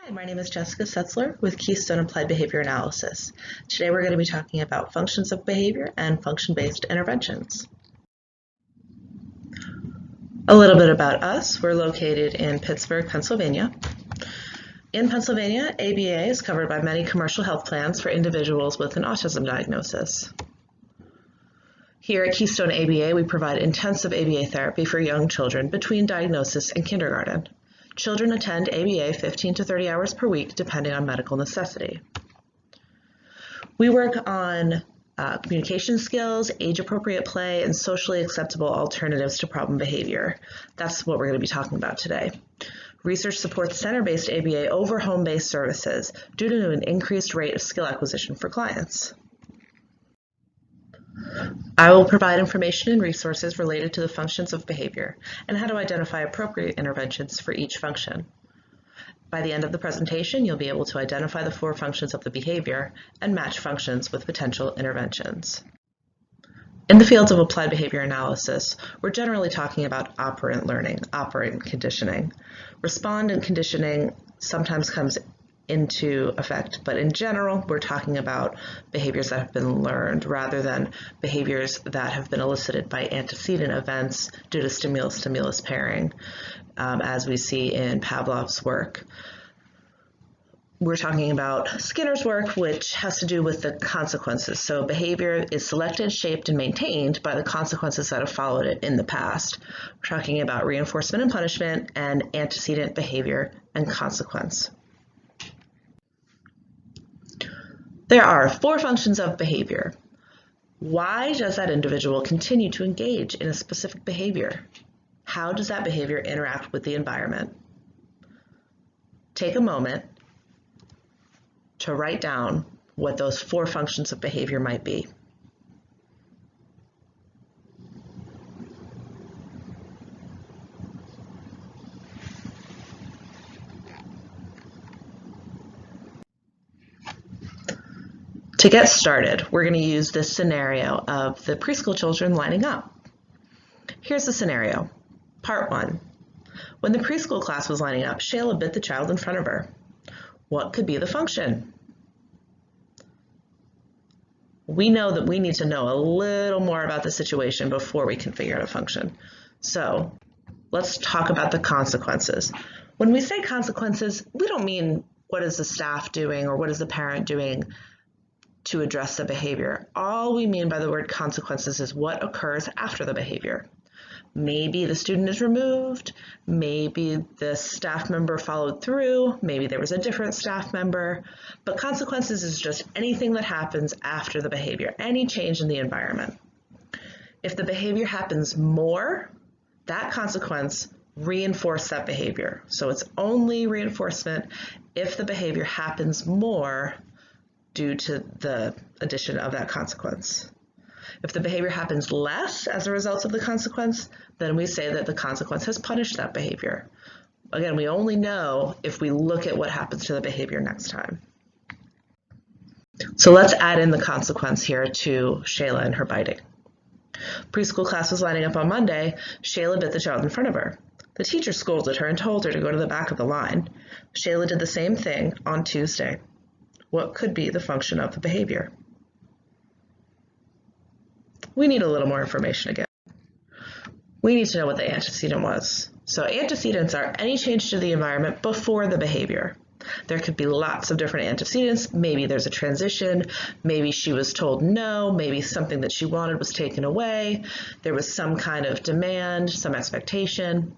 Hi, my name is Jessica Setzler with Keystone Applied Behavior Analysis. Today we're going to be talking about functions of behavior and function-based interventions. A little bit about us. We're located in Pittsburgh, Pennsylvania. In Pennsylvania, ABA is covered by many commercial health plans for individuals with an autism diagnosis. Here at Keystone ABA, we provide intensive ABA therapy for young children between diagnosis and kindergarten. Children attend ABA 15 to 30 hours per week, depending on medical necessity. We work on communication skills, age-appropriate play, and socially acceptable alternatives to problem behavior. That's what we're going to be talking about today. Research supports center-based ABA over home-based services due to an increased rate of skill acquisition for clients. I will provide information and resources related to the functions of behavior and how to identify appropriate interventions for each function. By the end of the presentation, you'll be able to identify the 4 functions of the behavior and match functions with potential interventions. In the fields of applied behavior analysis, we're generally talking about operant learning, operant conditioning. Respondent conditioning sometimes comes into effect, but in general, we're talking about behaviors that have been learned rather than behaviors that have been elicited by antecedent events due to stimulus-stimulus pairing, as we see in Pavlov's work. We're talking about Skinner's work, which has to do with the consequences. So behavior is selected, shaped, and maintained by the consequences that have followed it in the past. We're talking about reinforcement and punishment and antecedent behavior and consequence. There are 4 functions of behavior. Why does that individual continue to engage in a specific behavior? How does that behavior interact with the environment? Take a moment to write down what those 4 functions of behavior might be. To get started, we're going to use this scenario of the preschool children lining up. Here's the scenario. Part 1. When the preschool class was lining up, Shayla bit the child in front of her. What could be the function? We know that we need to know a little more about the situation before we can figure out a function. So let's talk about the consequences. When we say consequences, we don't mean what is the staff doing or what is the parent doing to address the behavior. All we mean by the word consequences is what occurs after the behavior. Maybe the student is removed, maybe the staff member followed through, maybe there was a different staff member, but consequences is just anything that happens after the behavior, any change in the environment. If the behavior happens more, that consequence reinforces that behavior. So it's only reinforcement if the behavior happens more due to the addition of that consequence. If the behavior happens less as a result of the consequence, then we say that the consequence has punished that behavior. Again, we only know if we look at what happens to the behavior next time. So let's add in the consequence here to Shayla and her biting. Preschool class was lining up on Monday. Shayla bit the child in front of her. The teacher scolded her and told her to go to the back of the line. Shayla did the same thing on Tuesday. What could be the function of the behavior? We need a little more information again. We need to know what the antecedent was. So antecedents are any change to the environment before the behavior. There could be lots of different antecedents. Maybe there's a transition. Maybe she was told no. Maybe something that she wanted was taken away. There was some kind of demand, some expectation.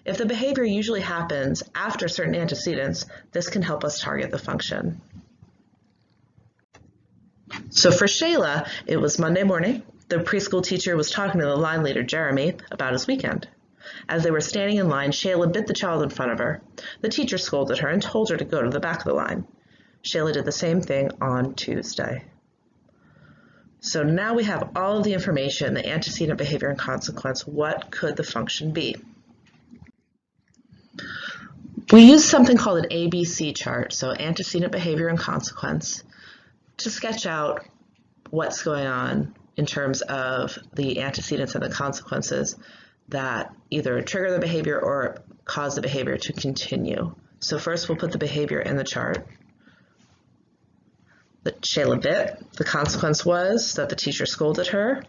If the behavior usually happens after certain antecedents, this can help us target the function. So for Shayla, it was Monday morning. The preschool teacher was talking to the line leader, Jeremy, about his weekend. As they were standing in line, Shayla bit the child in front of her. The teacher scolded her and told her to go to the back of the line. Shayla did the same thing on Tuesday. So now we have all of the information, the antecedent, behavior, and consequence. What could the function be? We use something called an ABC chart, so antecedent, behavior, and consequence, to sketch out what's going on in terms of the antecedents and the consequences that either trigger the behavior or cause the behavior to continue So first we'll put the behavior in the chart. The Shayla bit. The consequence was that the teacher scolded her.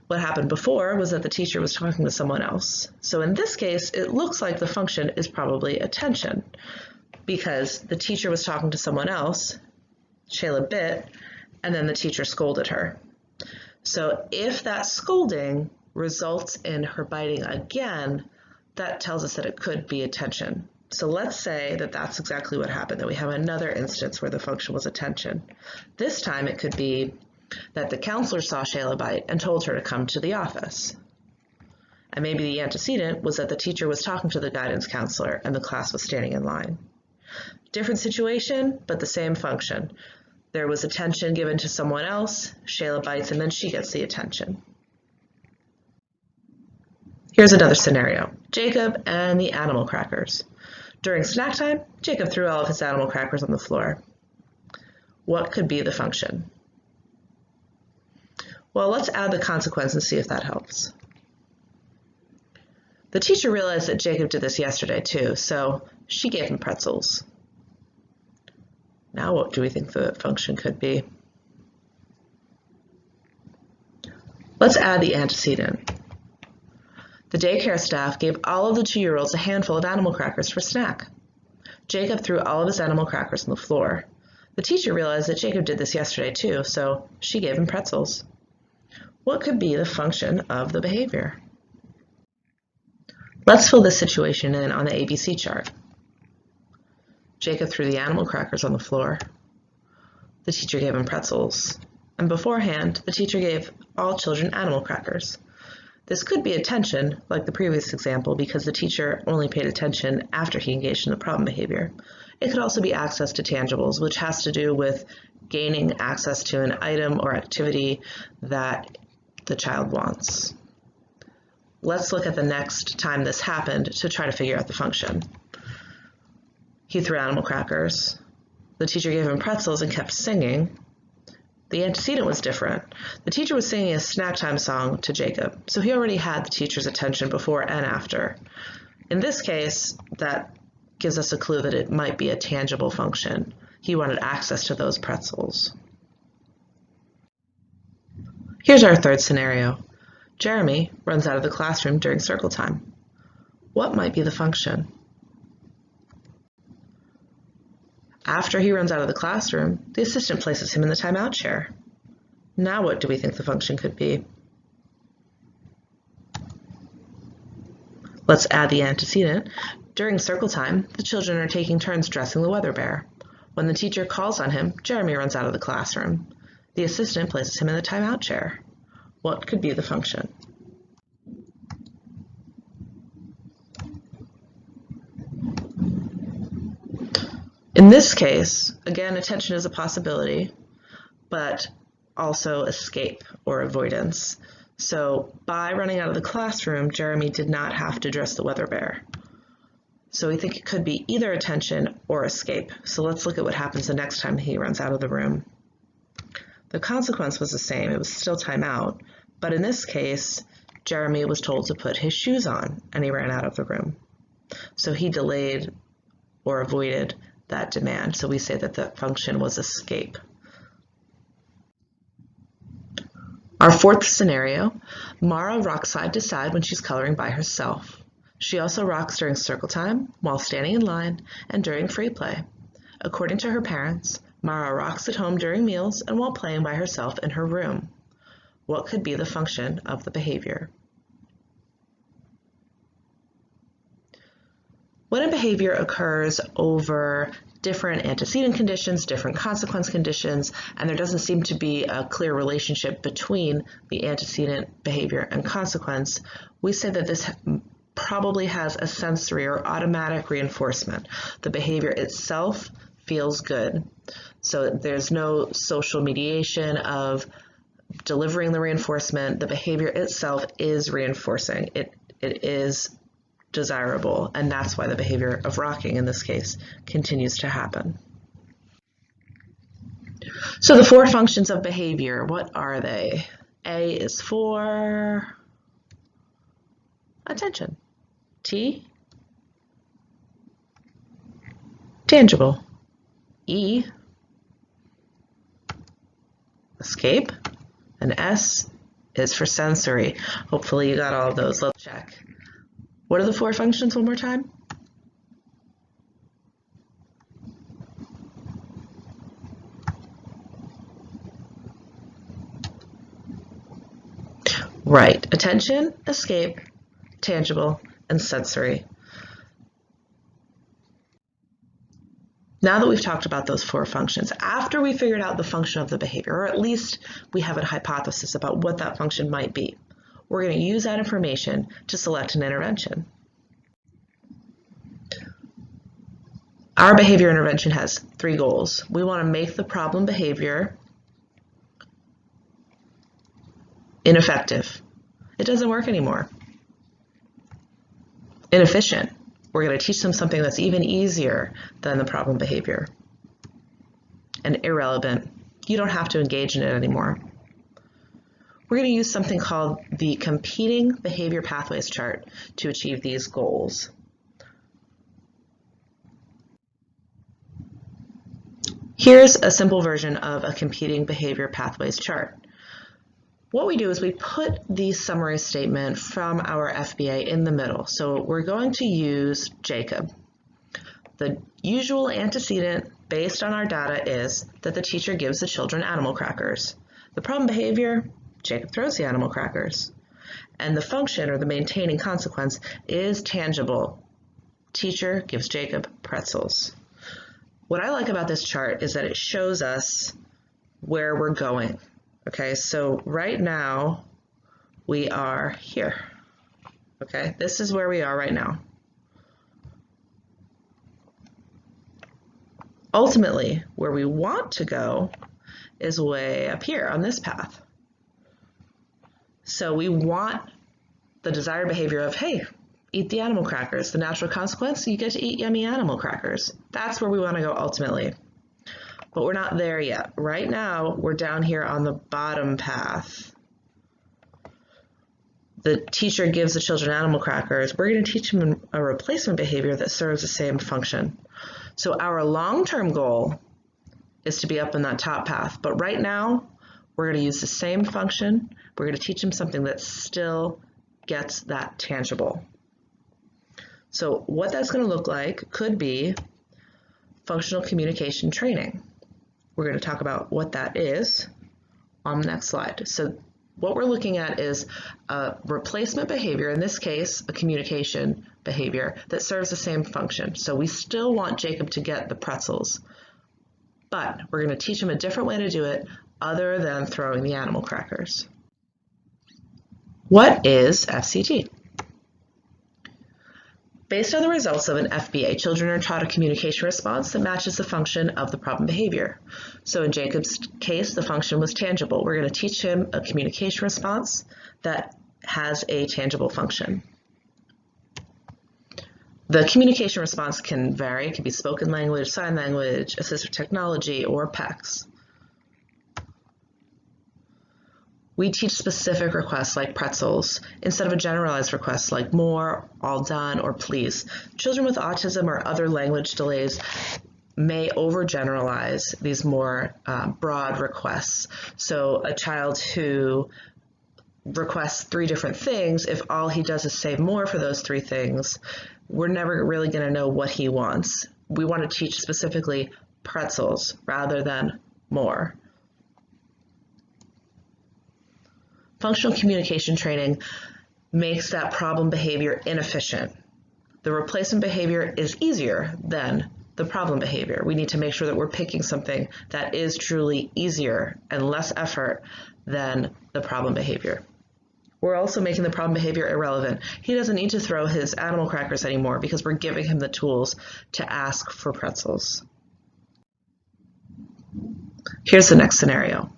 What happened before was that the teacher was talking to someone else. So in this case, it looks like the function is probably attention because the teacher was talking to someone else, Shayla bit, and then the teacher scolded her. So if that scolding results in her biting again, that tells us that it could be attention. So let's say that that's exactly what happened, that we have another instance where the function was attention. This time it could be that the counselor saw Shayla bite and told her to come to the office. And maybe the antecedent was that the teacher was talking to the guidance counselor and the class was standing in line. Different situation, but the same function. There was attention given to someone else, Shayla bites, and then she gets the attention. Here's another scenario, Jacob and the animal crackers. During snack time, Jacob threw all of his animal crackers on the floor. What could be the function? Well, let's add the consequence and see if that helps. The teacher realized that Jacob did this yesterday too, so she gave him pretzels. Now what do we think the function could be? Let's add the antecedent. The daycare staff gave all of the 2-year-olds a handful of animal crackers for snack. Jacob threw all of his animal crackers on the floor. The teacher realized that Jacob did this yesterday too, so she gave him pretzels. What could be the function of the behavior? Let's fill this situation in on the ABC chart. Jacob threw the animal crackers on the floor. The teacher gave him pretzels. And beforehand, the teacher gave all children animal crackers. This could be attention, like the previous example, because the teacher only paid attention after he engaged in the problem behavior. It could also be access to tangibles, which has to do with gaining access to an item or activity that the child wants. Let's look at the next time this happened to try to figure out the function. He threw animal crackers. The teacher gave him pretzels and kept singing. The antecedent was different. The teacher was singing a snack time song to Jacob, so he already had the teacher's attention before and after. In this case, that gives us a clue that it might be a tangible function. He wanted access to those pretzels. Here's our third scenario. Jeremy runs out of the classroom during circle time. What might be the function? After he runs out of the classroom, the assistant places him in the timeout chair. Now what do we think the function could be? Let's add the antecedent. During circle time, the children are taking turns dressing the weather bear. When the teacher calls on him, Jeremy runs out of the classroom. The assistant places him in the timeout chair. What could be the function? In this case, again, attention is a possibility, but also escape or avoidance. So by running out of the classroom, Jeremy did not have to dress the weather bear. So we think it could be either attention or escape. So let's look at what happens the next time he runs out of the room. The consequence was the same. It was still timeout, but in this case, Jeremy was told to put his shoes on and he ran out of the room. So he delayed or avoided that demand. So we say that the function was escape. Our fourth scenario, Mara rocks side to side when she's coloring by herself. She also rocks during circle time, while standing in line, and during free play. According to her parents, Mara rocks at home during meals and while playing by herself in her room. What could be the function of the behavior? When a behavior occurs over different antecedent conditions, different consequence conditions, and there doesn't seem to be a clear relationship between the antecedent behavior and consequence, we say that this probably has a sensory or automatic reinforcement. The behavior itself feels good. So there's no social mediation of delivering the reinforcement. The behavior itself is reinforcing. It is desirable, and that's why the behavior of rocking in this case continues to happen. So the four functions of behavior, what are they? A is for attention. T tangible. E, escape, and S is for sensory. Hopefully you got all of those. Let's check. What are the 4 functions one more time? Right, attention, escape, tangible, and sensory. Now that we've talked about those 4 functions, after we figured out the function of the behavior, or at least we have a hypothesis about what that function might be, we're going to use that information to select an intervention. Our behavior intervention has 3 goals. We want to make the problem behavior ineffective. It doesn't work anymore. Inefficient. We're going to teach them something that's even easier than the problem behavior. And irrelevant. You don't have to engage in it anymore. We're going to use something called the competing behavior pathways chart to achieve these goals. Here's a simple version of a competing behavior pathways chart. What we do is we put the summary statement from our FBA in the middle. So we're going to use Jacob. The usual antecedent based on our data is that the teacher gives the children animal crackers. The problem behavior, Jacob throws the animal crackers. And the function or the maintaining consequence is tangible. Teacher gives Jacob pretzels. What I like about this chart is that it shows us where we're going. Okay, so right now we are here. Okay, this is where we are right now. Ultimately, where we want to go is way up here on this path. So we want the desired behavior of, hey, eat the animal crackers. The natural consequence, you get to eat yummy animal crackers. That's where we want to go ultimately. But we're not there yet. Right now, we're down here on the bottom path. The teacher gives the children animal crackers. We're going to teach them a replacement behavior that serves the same function. So our long-term goal is to be up in that top path. But right now, we're going to use the same function. We're going to teach them something that still gets that tangible. So what that's going to look like could be functional communication training. We're going to talk about what that is on the next slide. So what we're looking at is a replacement behavior, in this case, a communication behavior that serves the same function. So we still want Jacob to get the pretzels, but we're going to teach him a different way to do it other than throwing the animal crackers. What is FCT? Based on the results of an FBA, children are taught a communication response that matches the function of the problem behavior. So in Jacob's case, the function was tangible. We're going to teach him a communication response that has a tangible function. The communication response can vary. It can be spoken language, sign language, assistive technology, or PECS. We teach specific requests like pretzels instead of a generalized request like more, all done, or please. Children with autism or other language delays may overgeneralize these more broad requests. So a child who requests 3 different things, if all he does is say more for those 3 things, we're never really going to know what he wants. We want to teach specifically pretzels rather than more. Functional communication training makes that problem behavior inefficient. The replacement behavior is easier than the problem behavior. We need to make sure that we're picking something that is truly easier and less effort than the problem behavior. We're also making the problem behavior irrelevant. He doesn't need to throw his animal crackers anymore because we're giving him the tools to ask for pretzels. Here's the next scenario.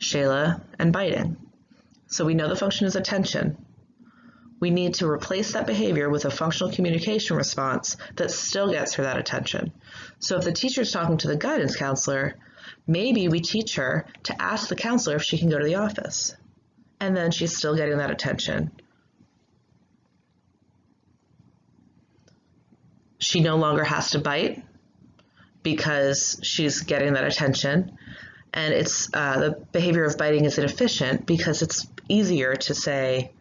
Shayla and biting. So we know the function is attention. We need to replace that behavior with a functional communication response that still gets her that attention. So if the teacher's talking to the guidance counselor, maybe we teach her to ask the counselor if she can go to the office. And then she's still getting that attention. She no longer has to bite because she's getting that attention. And it's the behavior of biting is inefficient because it's easier to say,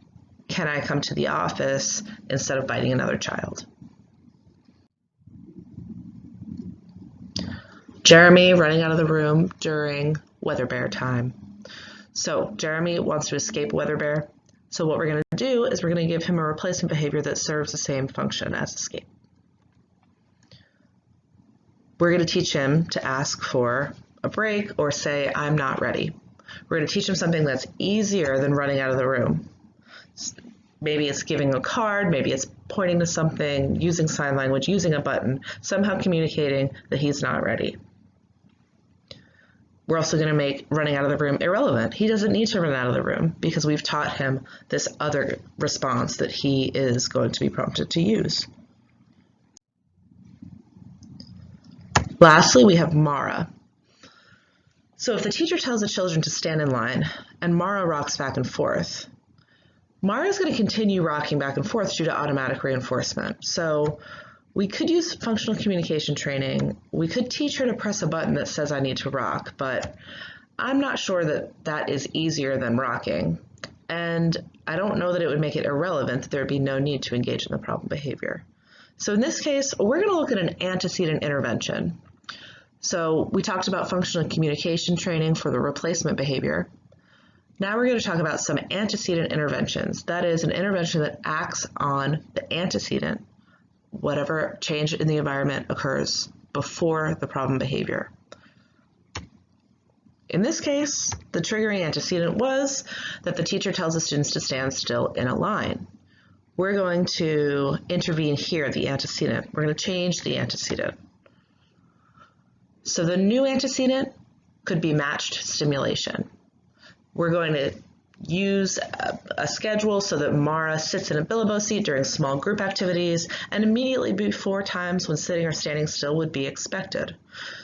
can I come to the office, instead of biting another child. Jeremy running out of the room during weather bear time. So Jeremy wants to escape weather bear. So what we're going to do is we're going to give him a replacement behavior that serves the same function as escape. We're going to teach him to ask for a break or say, I'm not ready. We're going to teach him something that's easier than running out of the room. Maybe it's giving a card, maybe it's pointing to something, using sign language, using a button, somehow communicating that he's not ready. We're also going to make running out of the room irrelevant. He doesn't need to run out of the room because we've taught him this other response that he is going to be prompted to use. Lastly, we have Mara. So if the teacher tells the children to stand in line and Mara rocks back and forth, Mara is going to continue rocking back and forth due to automatic reinforcement. So we could use functional communication training. We could teach her to press a button that says I need to rock, but I'm not sure that that is easier than rocking. And I don't know that it would make it irrelevant that there would be no need to engage in the problem behavior. So in this case, we're going to look at an antecedent intervention. So we talked about functional communication training for the replacement behavior. Now we're going to talk about some antecedent interventions. That is an intervention that acts on the antecedent, whatever change in the environment occurs before the problem behavior. In this case, the triggering antecedent was that the teacher tells the students to stand still in a line. We're going to intervene here, the antecedent. We're going to change the antecedent. So the new antecedent could be matched stimulation. We're going to use a schedule so that Mara sits in a Bilbo seat during small group activities and immediately before times when sitting or standing still would be expected.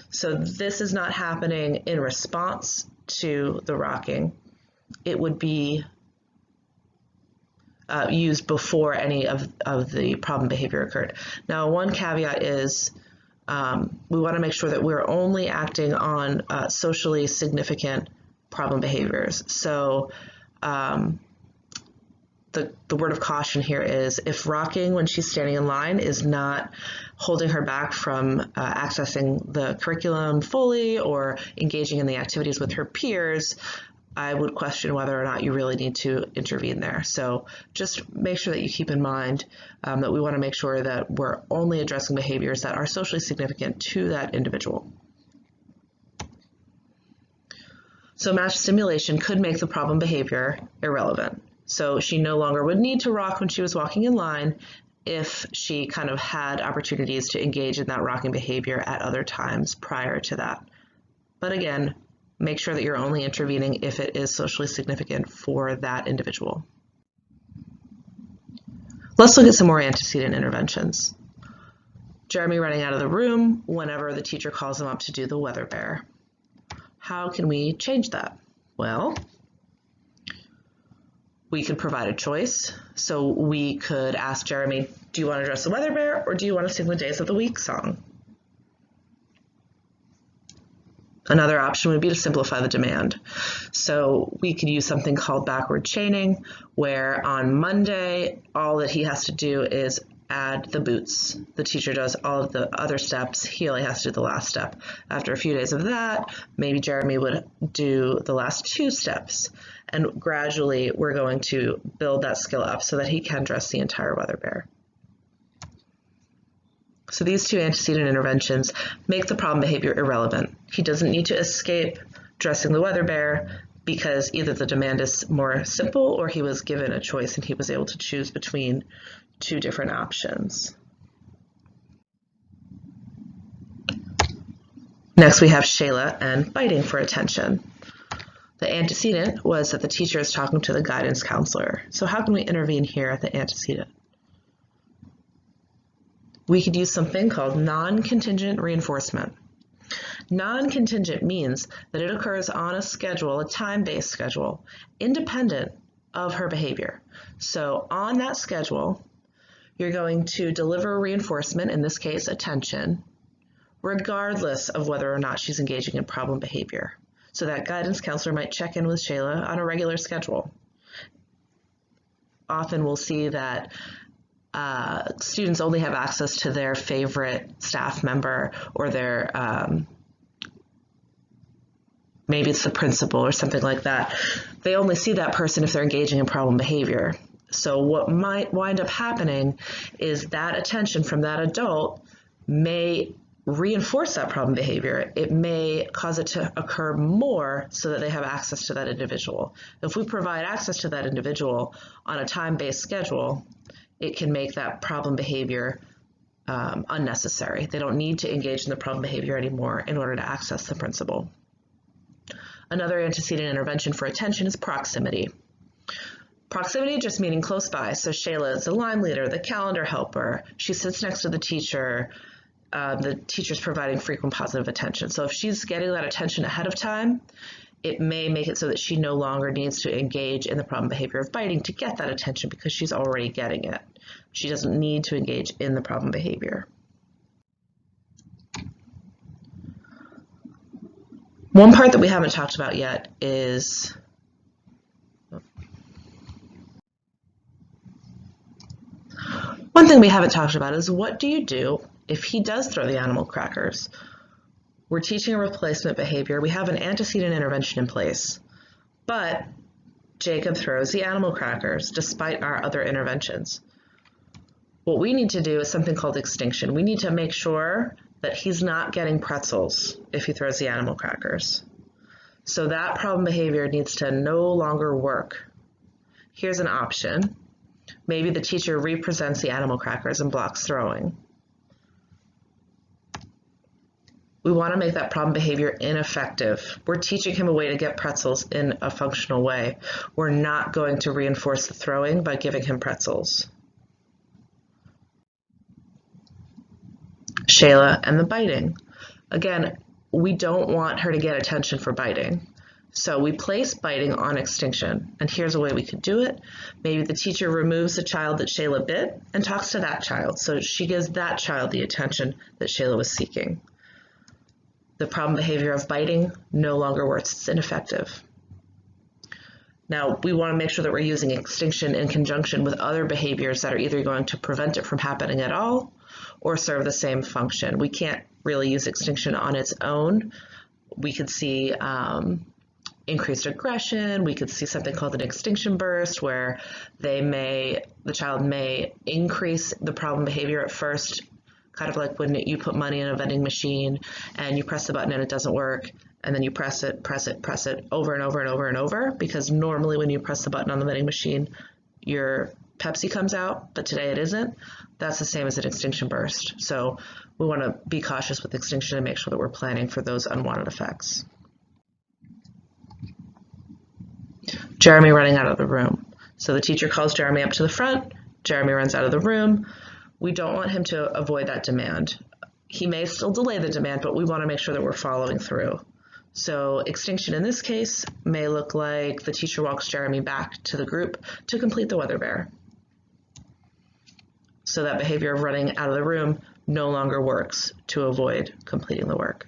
So this is not happening in response to the rocking. It would be used before any of the problem behavior occurred. Now, one caveat is we want to make sure that we're only acting on socially significant problem behaviors. So the word of caution here is if rocking when she's standing in line is not holding her back from accessing the curriculum fully or engaging in the activities with her peers, I would question whether or not you really need to intervene there. So just make sure that you keep in mind that we want to make sure that we're only addressing behaviors that are socially significant to that individual. So matched stimulation could make the problem behavior irrelevant. So she no longer would need to rock when she was walking in line if she kind of had opportunities to engage in that rocking behavior at other times prior to that. But again, make sure that you're only intervening if it is socially significant for that individual. Let's look at some more antecedent interventions. Jeremy running out of the room whenever the teacher calls him up to do the weather bear. How can we change that? Well, we could provide a choice. So we could ask Jeremy, do you want to dress the weather bear or do you want to sing the Days of the Week song? Another option would be to simplify the demand. So we could use something called backward chaining, where on Monday, all that he has to do is add the boots. The teacher does all of the other steps. He only has to do the last step. After a few days of that, maybe Jeremy would do the last 2 steps. And gradually, we're going to build that skill up so that he can dress the entire weather bear. So these 2 antecedent interventions make the problem behavior irrelevant. He doesn't need to escape dressing the weather bear because either the demand is more simple or he was given a choice and he was able to choose between 2 different options. Next, we have Shayla and biting for attention. The antecedent was that the teacher is talking to the guidance counselor. So how can we intervene here at the antecedent? We could use something called non-contingent reinforcement. Non-contingent means that it occurs on a schedule, a time-based schedule, independent of her behavior. So on that schedule, You're going to deliver reinforcement, in this case attention, regardless of whether or not she's engaging in problem behavior. So that guidance counselor might check in with Shayla on a regular schedule. Often we'll see that students only have access to their favorite staff member or their maybe it's the principal or something like that. They only see that person if they're engaging in problem behavior. So what might wind up happening is that attention from that adult may reinforce that problem behavior. It may cause it to occur more so that they have access to that individual. If we provide access to that individual on a time-based schedule, it can make that problem behavior unnecessary. They don't need to engage in the problem behavior anymore in order to access the principal. Another antecedent intervention for attention is proximity. Proximity just meaning close by. So Shayla is the line leader, the calendar helper. She sits next to the teacher. The teacher's providing frequent positive attention. So if she's getting that attention ahead of time, it may make it so that she no longer needs to engage in the problem behavior of biting to get that attention because she's already getting it. She doesn't need to engage in the problem behavior. One part that we haven't talked about yet is one thing we haven't talked about is what do you do if he does throw the animal crackers? We're teaching a replacement behavior. We have an antecedent intervention in place, but Jacob throws the animal crackers despite our other interventions. What we need to do is something called extinction. We need to make sure that he's not getting pretzels if he throws the animal crackers. So that problem behavior needs to no longer work. Here's an option. Maybe the teacher represents the animal crackers and blocks throwing. We want to make that problem behavior ineffective. We're teaching him a way to get pretzels in a functional way. We're not going to reinforce the throwing by giving him pretzels. Shayla and the biting. Again, we don't want her to get attention for biting. So we place biting on extinction. And here's a way we could do it. Maybe the teacher removes the child that Shayla bit and talks to that child. So she gives that child the attention that Shayla was seeking. The problem behavior of biting no longer works. It's ineffective. Now, we want to make sure that we're using extinction in conjunction with other behaviors that are either going to prevent it from happening at all or serve the same function. We can't really use extinction on its own. We could see increased aggression. We could see something called an extinction burst where the child may increase the problem behavior at first, kind of like when you put money in a vending machine and you press the button and it doesn't work, and then you press it over and over and over and over, because normally when you press the button on the vending machine, your Pepsi comes out, but today it isn't. That's the same as an extinction burst. So we want to be cautious with extinction and make sure that we're planning for those unwanted effects. Jeremy running out of the room. So the teacher calls Jeremy up to the front. Jeremy runs out of the room. We don't want him to avoid that demand. He may still delay the demand, but we want to make sure that we're following through. So extinction in this case may look like the teacher walks Jeremy back to the group to complete the weather bear. So that behavior of running out of the room no longer works to avoid completing the work.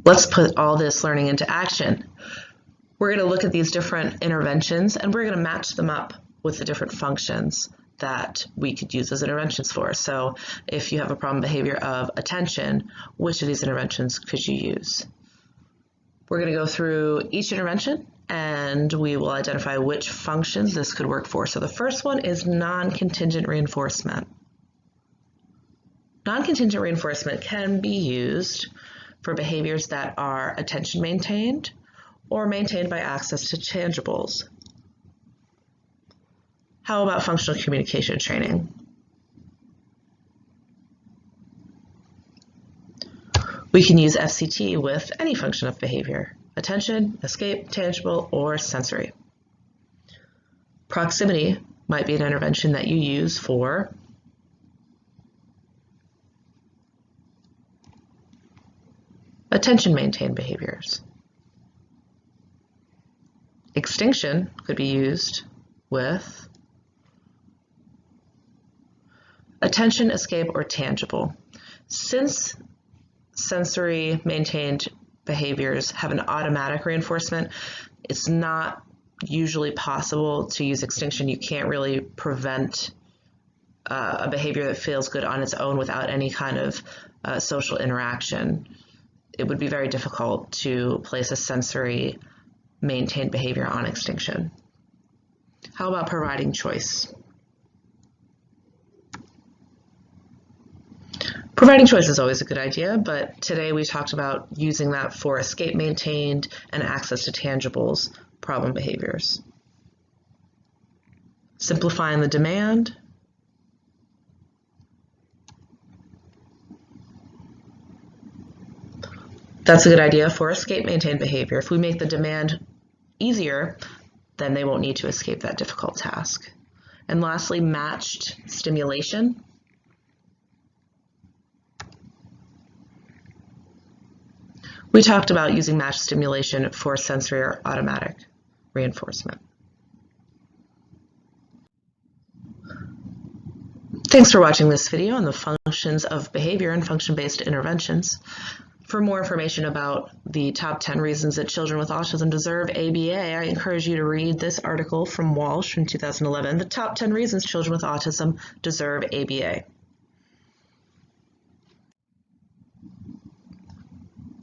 Let's put all this learning into action. We're going to look at these different interventions and we're going to match them up with the different functions that we could use as interventions for. So if you have a problem behavior of attention, which of these interventions could you use? We're going to go through each intervention and we will identify which functions this could work for. So the first one is non-contingent reinforcement. Non-contingent reinforcement can be used for behaviors that are attention maintained or maintained by access to tangibles. How about functional communication training? We can use FCT with any function of behavior: attention, escape, tangible, or sensory. Proximity might be an intervention that you use for attention maintained behaviors. Extinction could be used with attention, escape, or tangible. Since sensory maintained behaviors have an automatic reinforcement, it's not usually possible to use extinction. You can't really prevent a behavior that feels good on its own without any kind of social interaction. It would be very difficult to place a sensory maintained behavior on extinction. How about providing choice? Providing choice is always a good idea, but today we talked about using that for escape maintained and access to tangibles problem behaviors. Simplifying the demand. That's a good idea for escape maintained behavior. If we make the demand easier, then they won't need to escape that difficult task. And lastly, matched stimulation. We talked about using matched stimulation for sensory or automatic reinforcement. Thanks for watching this video on the functions of behavior and function-based interventions. For more information about the top 10 reasons that children with autism deserve ABA, I encourage you to read this article from Walsh in 2011, The Top 10 Reasons Children with Autism Deserve ABA.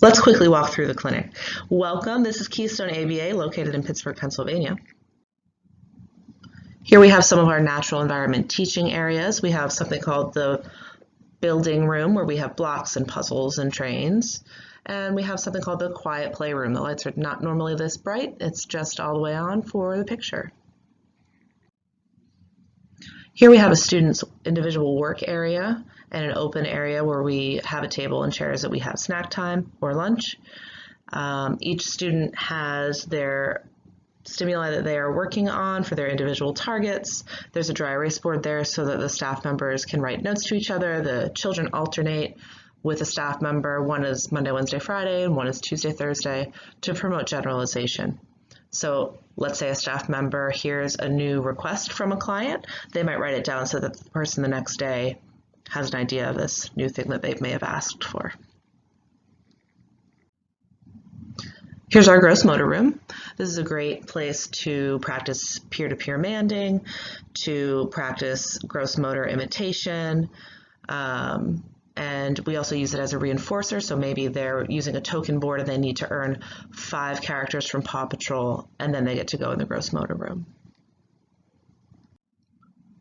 Let's quickly walk through the clinic. Welcome, this is Keystone ABA, located in Pittsburgh, Pennsylvania. Here we have some of our natural environment teaching areas. We have something called the building room, where we have blocks and puzzles and trains. And we have something called the quiet playroom. The lights are not normally this bright. It's just all the way on for the picture. Here we have a student's individual work area and an open area where we have a table and chairs that we have snack time or lunch. Each student has their stimuli that they are working on for their individual targets. There's a dry erase board there so that the staff members can write notes to each other. The children alternate with a staff member. One is Monday, Wednesday, Friday, and one is Tuesday, Thursday, to promote generalization. So let's say a staff member hears a new request from a client. They might write it down so that the person the next day has an idea of this new thing that they may have asked for. Here's our gross motor room. This is a great place to practice peer-to-peer manding, to practice gross motor imitation, and we also use it as a reinforcer. So maybe they're using a token board and they need to earn 5 characters from Paw Patrol, and then they get to go in the gross motor room.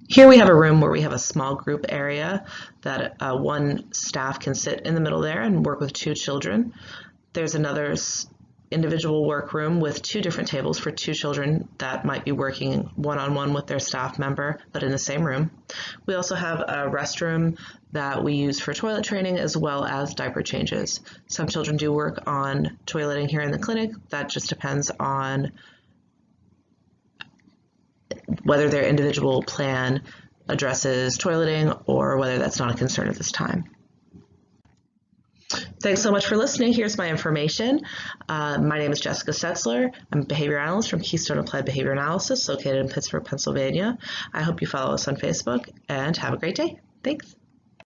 Here we have a room where we have a small group area that one staff can sit in the middle there and work with 2 children. There's another individual workroom with 2 different tables for 2 children that might be working one-on-one with their staff member, but in the same room. We also have a restroom that we use for toilet training as well as diaper changes. Some children do work on toileting here in the clinic. That just depends on whether their individual plan addresses toileting or whether that's not a concern at this time. Thanks so much for listening. Here's my information. My name is Jessica Setzler. I'm a behavior analyst from Keystone Applied Behavior Analysis, located in Pittsburgh, Pennsylvania. I hope you follow us on Facebook and have a great day. Thanks.